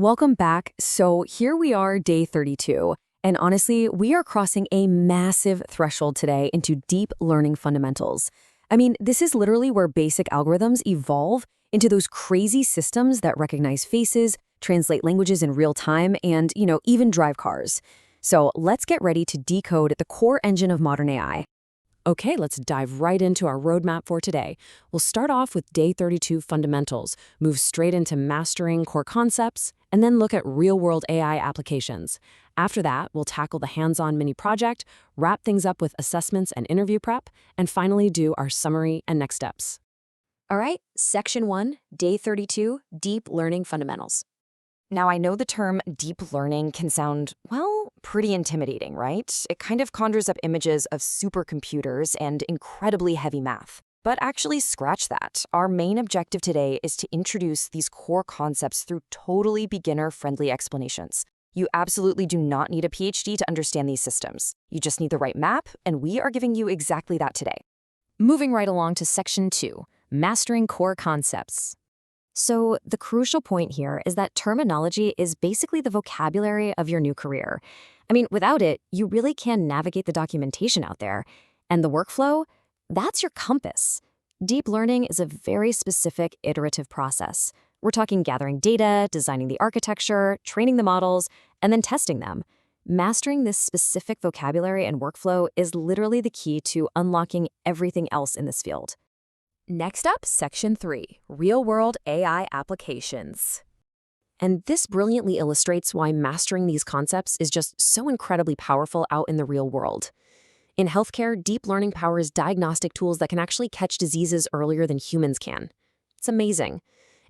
Welcome back. So here we are, day 32. And honestly, we are crossing a massive threshold today into deep learning fundamentals. I mean, this is literally where basic algorithms evolve into those crazy systems that recognize faces, translate languages in real time, and, even drive cars. So let's get ready to decode the core engine of modern AI. Okay, let's dive right into our roadmap for today. We'll start off with Day 32 fundamentals, move straight into mastering core concepts, and then look at real-world AI applications. After that, we'll tackle the hands-on mini project, wrap things up with assessments and interview prep, and finally do our summary and next steps. All right, Section 1, Day 32, Deep Learning Fundamentals. Now, I know the term deep learning can sound, well, pretty intimidating, right? It kind of conjures up images of supercomputers and incredibly heavy math. But actually, scratch that. Our main objective today is to introduce these core concepts through totally beginner-friendly explanations. You absolutely do not need a PhD to understand these systems. You just need the right map, and we are giving you exactly that today. Moving right along to Section 2, Mastering Core Concepts. So the crucial point here is that terminology is basically the vocabulary of your new career. I mean, without it, you really can't navigate the documentation out there. And the workflow, that's your compass. Deep learning is a very specific iterative process. We're talking gathering data, designing the architecture, training the models, and then testing them. Mastering this specific vocabulary and workflow is literally the key to unlocking everything else in this field. Next up, Section 3, Real-World AI Applications. And this brilliantly illustrates why mastering these concepts is just so incredibly powerful out in the real world. In healthcare, deep learning powers diagnostic tools that can actually catch diseases earlier than humans can. It's amazing.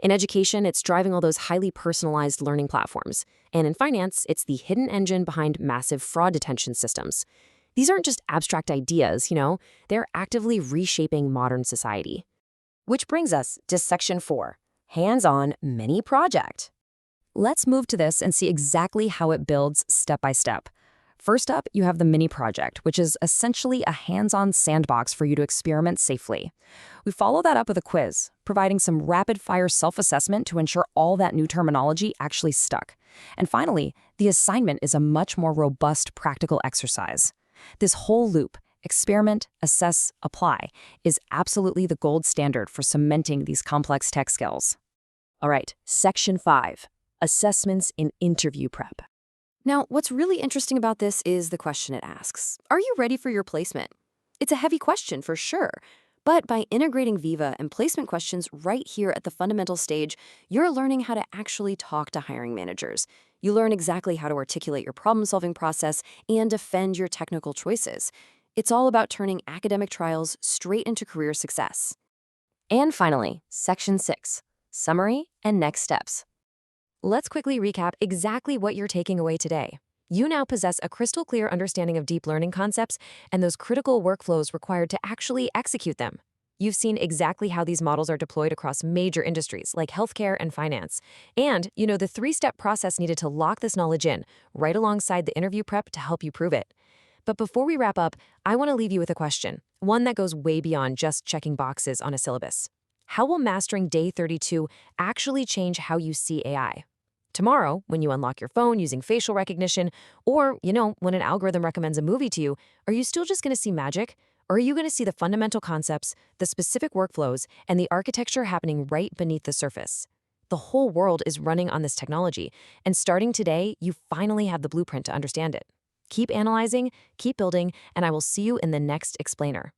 In education, it's driving all those highly personalized learning platforms. And in finance, it's the hidden engine behind massive fraud detection systems. These aren't just abstract ideas, they're actively reshaping modern society. Which brings us to Section 4, Hands-on Mini Project. Let's move to this and see exactly how it builds step by step. First up, you have the mini project, which is essentially a hands-on sandbox for you to experiment safely. We follow that up with a quiz, providing some rapid-fire self-assessment to ensure all that new terminology actually stuck. And finally, the assignment is a much more robust practical exercise. This whole loop, experiment, assess, apply, is absolutely the gold standard for cementing these complex tech skills. All right, Section 5, Assessments in Interview Prep. Now, what's really interesting about this is the question it asks. Are you ready for your placement? It's a heavy question for sure, but by integrating Viva and placement questions right here at the fundamental stage, you're learning how to actually talk to hiring managers. You learn exactly how to articulate your problem-solving process and defend your technical choices. It's all about turning academic trials straight into career success. And finally, Section 6, Summary and Next Steps. Let's quickly recap exactly what you're taking away today. You now possess a crystal clear understanding of deep learning concepts and those critical workflows required to actually execute them. You've seen exactly how these models are deployed across major industries like healthcare and finance. And you know the three-step process needed to lock this knowledge in, right alongside the interview prep to help you prove it. But before we wrap up, I want to leave you with a question, one that goes way beyond just checking boxes on a syllabus. How will mastering Day 32 actually change how you see AI? Tomorrow, when you unlock your phone using facial recognition, or, when an algorithm recommends a movie to you, are you still just going to see magic? Or are you going to see the fundamental concepts, the specific workflows, and the architecture happening right beneath the surface? The whole world is running on this technology, and starting today, you finally have the blueprint to understand it. Keep analyzing, keep building, and I will see you in the next explainer.